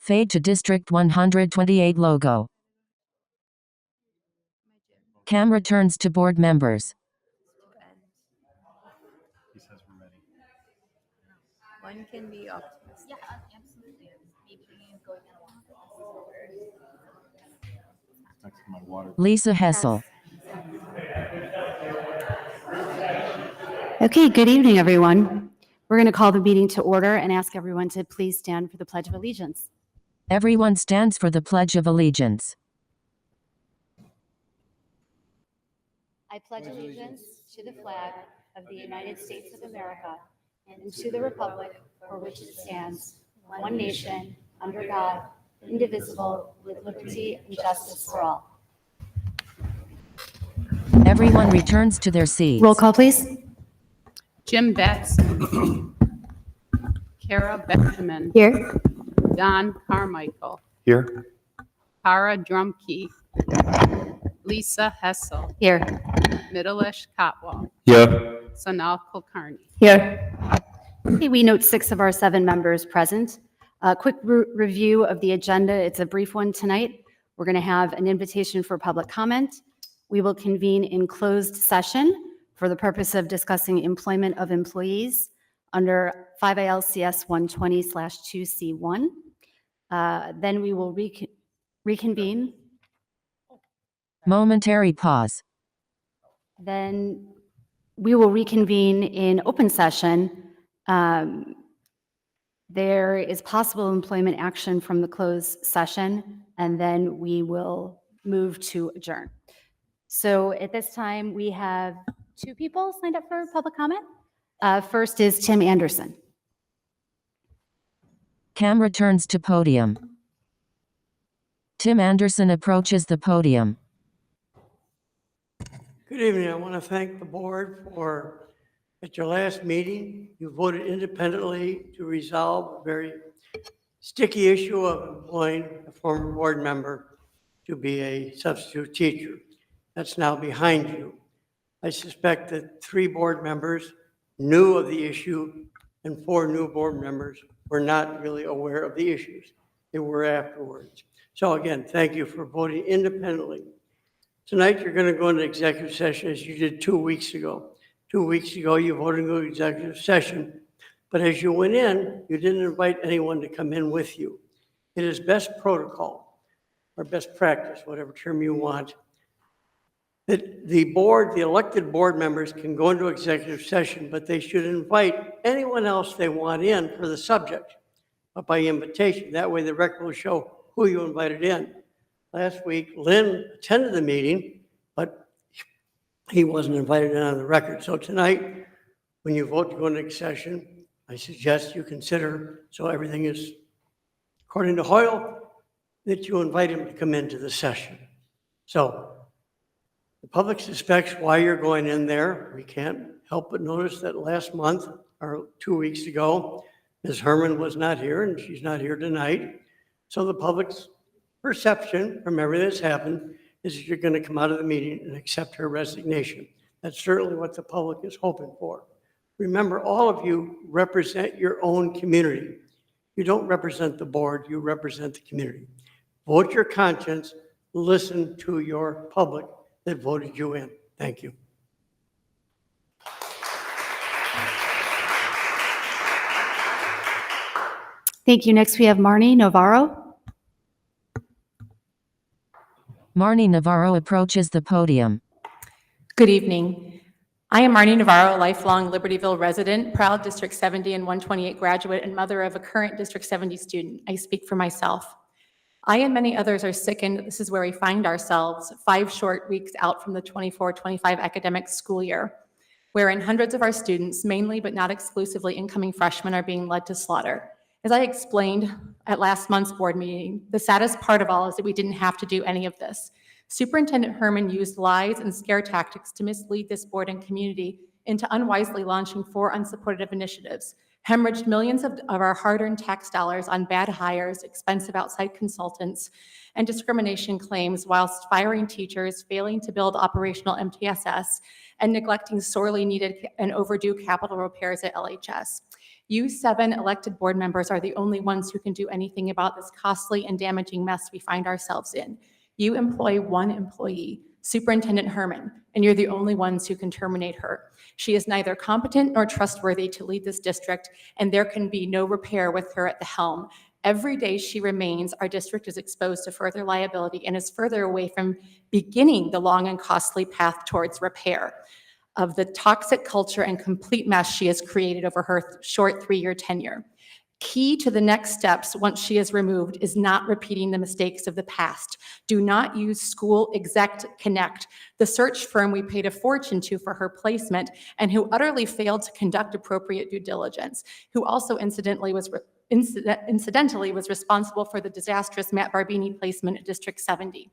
Fade to District 128 logo. Camera turns to board members. He says we're ready. One can be optimistic. Yeah, absolutely. Maybe going on a walk. Next to my water. Lisa Hessel. Okay, good evening, everyone. We're going to call the meeting to order and ask everyone to please stand for the Pledge of Allegiance. Everyone stands for the Pledge of Allegiance. I pledge allegiance to the flag of the United States of America and to the republic for which it stands, one nation, under God, indivisible, with liberty and justice for all. Everyone returns to their seats. Roll call, please. Jim Betts. Kara Benjamin. Here. Don Carmichael. Here. Tara Drumkey. Lisa Hessel. Here. Middleish Cotwall. Yeah. Sanal Kulkarni. Here. Okay, we note 6 of our 7 members present. A quick review of the agenda. It's a brief one tonight. We're going to have an invitation for public comment. We will convene in closed session for the purpose of discussing employment of employees under 5 ILCS 120/2C1. Then we will reconvene. Momentary pause. Then we will reconvene in open session. There is possible employment action from the closed session, and then we will move to adjourn. So at this time, we have 2 people signed up for public comment. First is Tim Anderson. Camera turns to podium. Tim Anderson approaches the podium. Good evening. I want to thank the board for, at your last meeting, you voted independently to resolve a very sticky issue of employing a former board member to be a substitute teacher. That's now behind you. I suspect that 3 board members knew of the issue and 4 new board members were not really aware of the issues. They were afterwards. So again, thank you for voting independently. Tonight, you're going to go into executive session as you did 2 weeks ago. 2 weeks ago, you voted to go to executive session, but as you went in, you didn't invite anyone to come in with you. It is best protocol or best practice, whatever term you want, that the board, the elected board members can go into executive session, but they should invite anyone else they want in for the subject, but by invitation. That way the record will show who you invited in. Last week, Lynn attended the meeting, but he wasn't invited in on the record. So tonight, when you vote to go into session, I suggest you consider, so everything is according to Hoyle, that you invite him to come into the session. So the public suspects why you're going in there. We can't help but notice that last month, or 2 weeks ago, Ms. Herman was not here, and she's not here tonight. So the public's perception from everything that's happened is that you're going to come out of the meeting and accept her resignation. That's certainly what the public is hoping for. Remember, all of you represent your own community. You don't represent the board, you represent the community. Vote your conscience, listen to your public that voted you in. Thank you. Thank you. Next, we have Marnie Navarro. Marnie Navarro approaches the podium. Good evening. I am Marnie Navarro, lifelong Libertyville resident, proud District 70 and 128 graduate, and mother of a current District 70 student. I speak for myself. I and many others are sickened that this is where we find ourselves 5 short weeks out from the 24-25 academic school year, wherein hundreds of our students, mainly but not exclusively incoming freshmen, are being led to slaughter. As I explained at last month's board meeting, the saddest part of all is that we didn't have to do any of this. Superintendent Herman used lies and scare tactics to mislead this board and community into unwisely launching 4 unsupported initiatives, hemorrhaged millions of our hard-earned tax dollars on bad hires, expensive outside consultants, and discrimination claims whilst firing teachers, failing to build operational MTSS, and neglecting sorely needed and overdue capital repairs at LHS. You 7 elected board members are the only ones who can do anything about this costly and damaging mess we find ourselves in. You employ one employee, Superintendent Herman, and you're the only ones who can terminate her. She is neither competent nor trustworthy to lead this district, and there can be no repair with her at the helm. Every day she remains, our district is exposed to further liability and is further away from beginning the long and costly path towards repair of the toxic culture and complete mess she has created over her short 3-year tenure. Key to the next steps once she is removed is not repeating the mistakes of the past. Do not use School Exec Connect, the search firm we paid a fortune to for her placement and who utterly failed to conduct appropriate due diligence, who also incidentally was responsible for the disastrous Matt Barbini placement at District 70.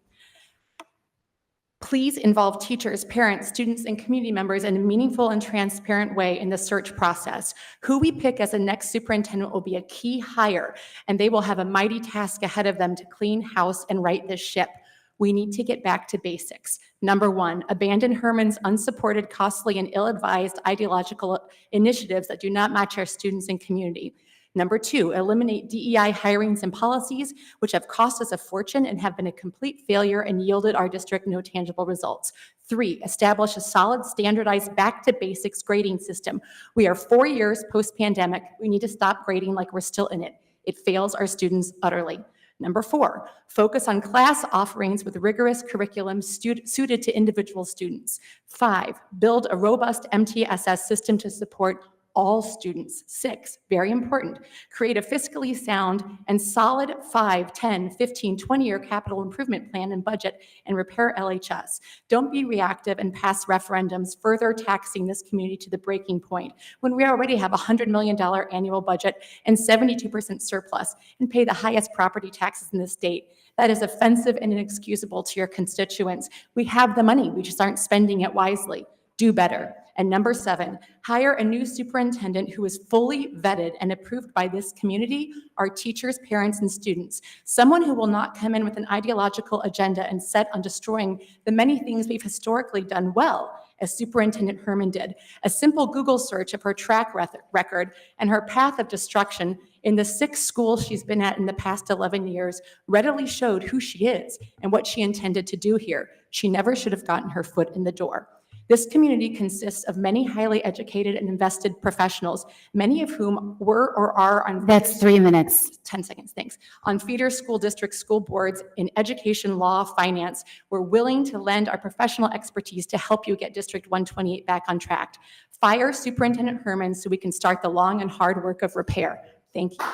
Please involve teachers, parents, students, and community members in a meaningful and transparent way in the search process. Who we pick as the next superintendent will be a key hire, and they will have a mighty task ahead of them to clean house and right this ship. We need to get back to basics. Number 1, abandon Herman's unsupported, costly, and ill-advised ideological initiatives that do not match our students and community. Number 2, eliminate DEI hirings and policies, which have cost us a fortune and have been a complete failure and yielded our district no tangible results. 3, establish a solid, standardized, back-to-basics grading system. We are 4 years post-pandemic. We need to stop grading like we're still in it. It fails our students utterly. Number 4, focus on class offerings with rigorous curriculum suited to individual students. 5, build a robust MTSS system to support all students. 6, very important, create a fiscally sound and solid 5, 10, 15, 20-year capital improvement plan and budget and repair LHS. Don't be reactive and pass referendums further taxing this community to the breaking point when we already have a $100 million annual budget and 72% surplus and pay the highest property taxes in the state. That is offensive and inexcusable to your constituents. We have the money, we just aren't spending it wisely. Do better. And number 7, hire a new superintendent who is fully vetted and approved by this community, our teachers, parents, and students. Someone who will not come in with an ideological agenda and set on destroying the many things we've historically done well, as Superintendent Herman did. A simple Google search of her track record and her path of destruction in the 6 schools she's been at in the past 11 years readily showed who she is and what she intended to do here. She never should have gotten her foot in the door. This community consists of many highly educated and invested professionals, many of whom were or are on— That's 3 minutes. 10 seconds, thanks. On feeder school district school boards in education, law, finance. We're willing to lend our professional expertise to help you get District 128 back on track. Fire Superintendent Herman so we can start the long and hard work of repair. Thank you.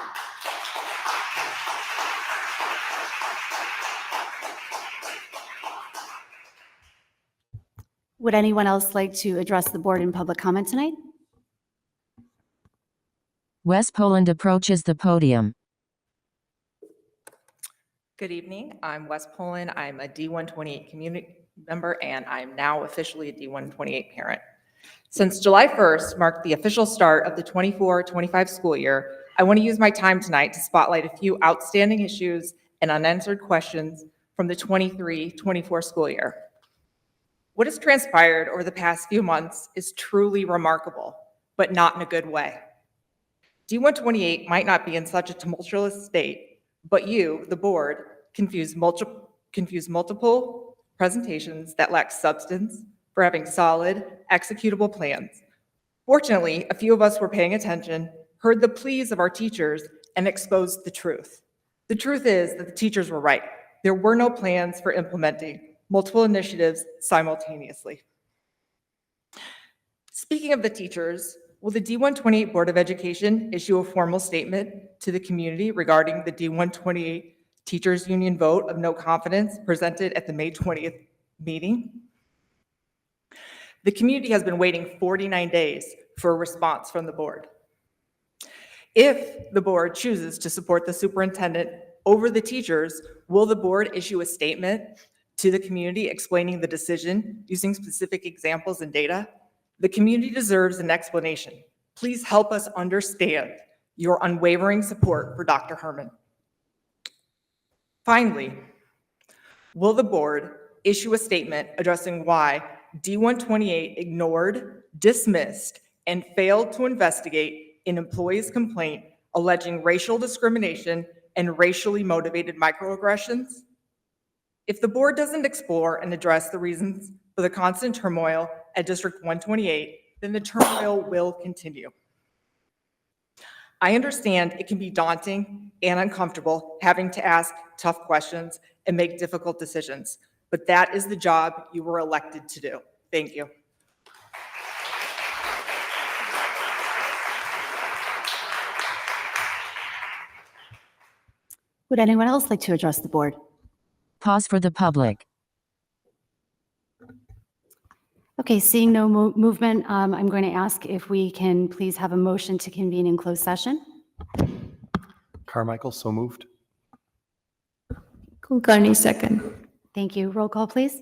Would anyone else like to address the board in public comment tonight? Wes Poland approaches the podium. Good evening. I'm Wes Poland. I'm a D128 community member, and I'm now officially a D128 parent. Since July 1st marked the official start of the 24-25 school year, I want to use my time tonight to spotlight a few outstanding issues and unanswered questions from the 23-24 school year. What has transpired over the past few months is truly remarkable, but not in a good way. D128 might not be in such a tumultuous state, but you, the board, confuse multiple presentations that lack substance for having solid, executable plans. Fortunately, a few of us were paying attention, heard the pleas of our teachers, and exposed the truth. The truth is that the teachers were right. There were no plans for implementing multiple initiatives simultaneously. Speaking of the teachers, will the D128 Board of Education issue a formal statement to the community regarding the D128 Teachers Union vote of no confidence presented at the May 20th meeting? The community has been waiting 49 days for a response from the board. If the board chooses to support the superintendent over the teachers, will the board issue a statement to the community explaining the decision using specific examples and data? The community deserves an explanation. Please help us understand your unwavering support for Dr. Herman. Finally, will the board issue a statement addressing why D128 ignored, dismissed, and failed to investigate in employee's complaint alleging racial discrimination and racially motivated microaggressions? If the board doesn't explore and address the reasons for the constant turmoil at District 128, then the turmoil will continue. I understand it can be daunting and uncomfortable having to ask tough questions and make difficult decisions, but that is the job you were elected to do. Thank you. Would anyone else like to address the board? Pause for the public. Okay, seeing no movement, I'm going to ask if we can please have a motion to convene in closed session. Carmichael, so moved. Kulkarni, second. Thank you. Roll call, please.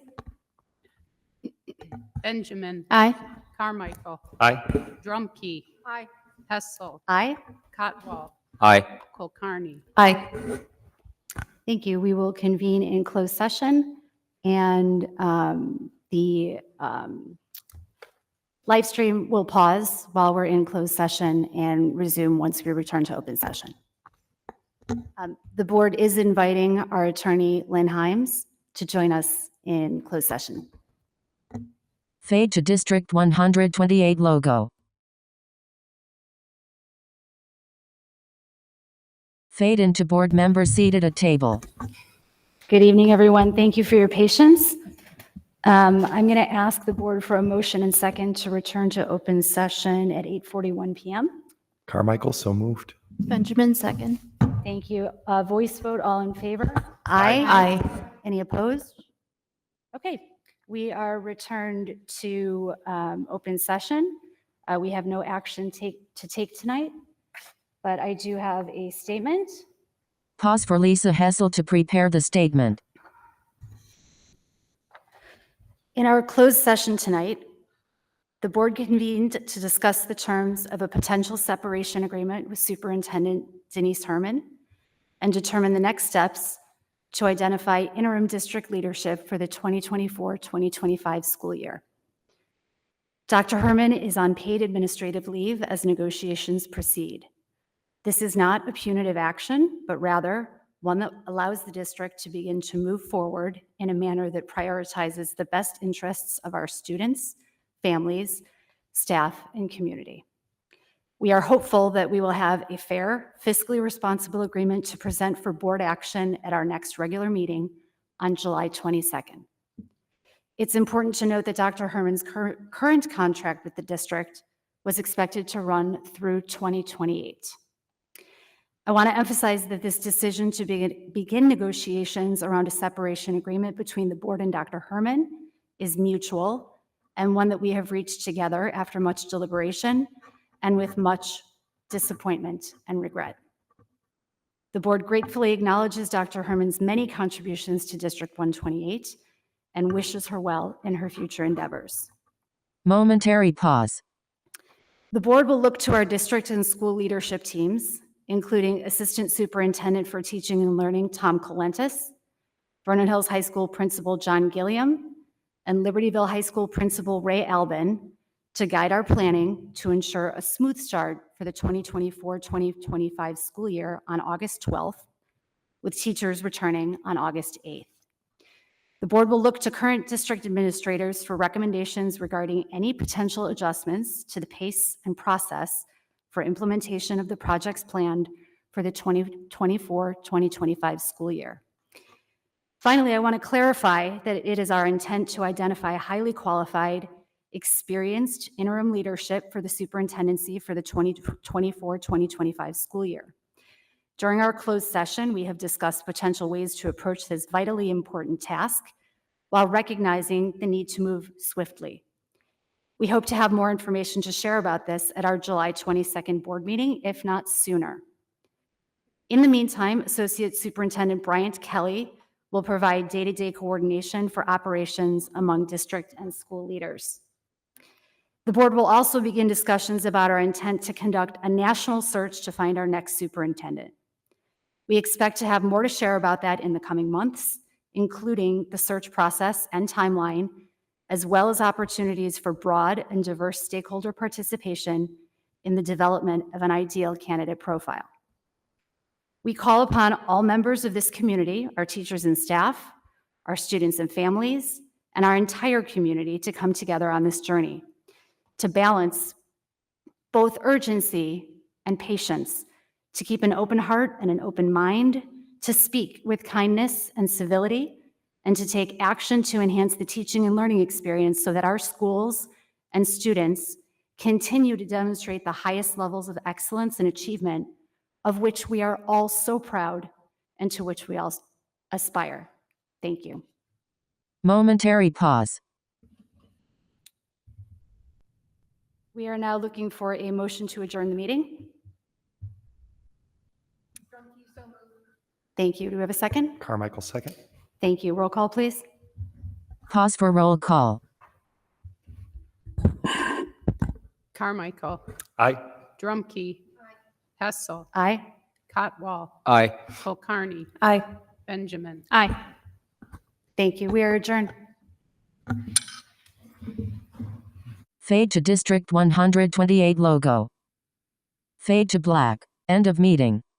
Benjamin. Aye. Carmichael. Aye. Drumkey. Aye. Hessel. Aye. Cotwall. Aye. Kulkarni. Aye. Thank you. We will convene in closed session, and the live stream will pause while we're in closed session and resume once we return to open session. The board is inviting our attorney, Lynn Himes, to join us in closed session. Fade to District 128 logo. Fade into board members seated at table. Good evening, everyone. Thank you for your patience. I'm going to ask the board for a motion and second to return to open session at 8:41 p.m. Carmichael, so moved. Benjamin, second. Thank you. Voice vote, all in favor? Aye. Any opposed? Okay, we are returned to open session. We have no action to take tonight, but I do have a statement. Pause for Lisa Hessel to prepare the statement. In our closed session tonight, the board convened to discuss the terms of a potential separation agreement with Superintendent Denise Herman and determine the next steps to identify interim district leadership for the 2024-2025 school year. Dr. Herman is on paid administrative leave as negotiations proceed. This is not a punitive action, but rather one that allows the district to begin to move forward in a manner that prioritizes the best interests of our students, families, staff, and community. We are hopeful that we will have a fair, fiscally responsible agreement to present for board action at our next regular meeting on July 22nd. It's important to note that Dr. Herman's current contract with the district was expected to run through 2028. I want to emphasize that this decision to begin negotiations around a separation agreement between the board and Dr. Herman is mutual and one that we have reached together after much deliberation and with much disappointment and regret. The board gratefully acknowledges Dr. Herman's many contributions to District 128 and wishes her well in her future endeavors. Momentary pause. The board will look to our district and school leadership teams, including Assistant Superintendent for Teaching and Learning, Tom Colentis, Vernon Hills High School Principal John Gilliam, and Libertyville High School Principal Ray Albin, to guide our planning to ensure a smooth start for the 2024-2025 school year on August 12th, with teachers returning on August 8th. The board will look to current district administrators for recommendations regarding any potential adjustments to the pace and process for implementation of the projects planned for the 2024-2025 school year. Finally, I want to clarify that it is our intent to identify highly qualified, experienced interim leadership for the superintendency for the 2024-2025 school year. During our closed session, we have discussed potential ways to approach this vitally important task while recognizing the need to move swiftly. We hope to have more information to share about this at our July 22nd board meeting, if not sooner. In the meantime, Associate Superintendent Bryant Kelly will provide day-to-day coordination for operations among district and school leaders. The board will also begin discussions about our intent to conduct a national search to find our next superintendent. We expect to have more to share about that in the coming months, including the search process and timeline, as well as opportunities for broad and diverse stakeholder participation in the development of an ideal candidate profile. We call upon all members of this community, our teachers and staff, our students and families, and our entire community to come together on this journey, to balance both urgency and patience, to keep an open heart and an open mind, to speak with kindness and civility, and to take action to enhance the teaching and learning experience so that our schools and students continue to demonstrate the highest levels of excellence and achievement of which we are all so proud and to which we all aspire. Thank you. Momentary pause. We are now looking for a motion to adjourn the meeting. Thank you. Do we have a second? Carmichael, second. Thank you. Roll call, please. Pause for roll call. Carmichael. Aye. Drumkey. Hessel. Aye. Cotwall. Aye. Kulkarni. Aye. Benjamin. Aye. Thank you. We are adjourned. Fade to District 128 logo. Fade to black. End of meeting.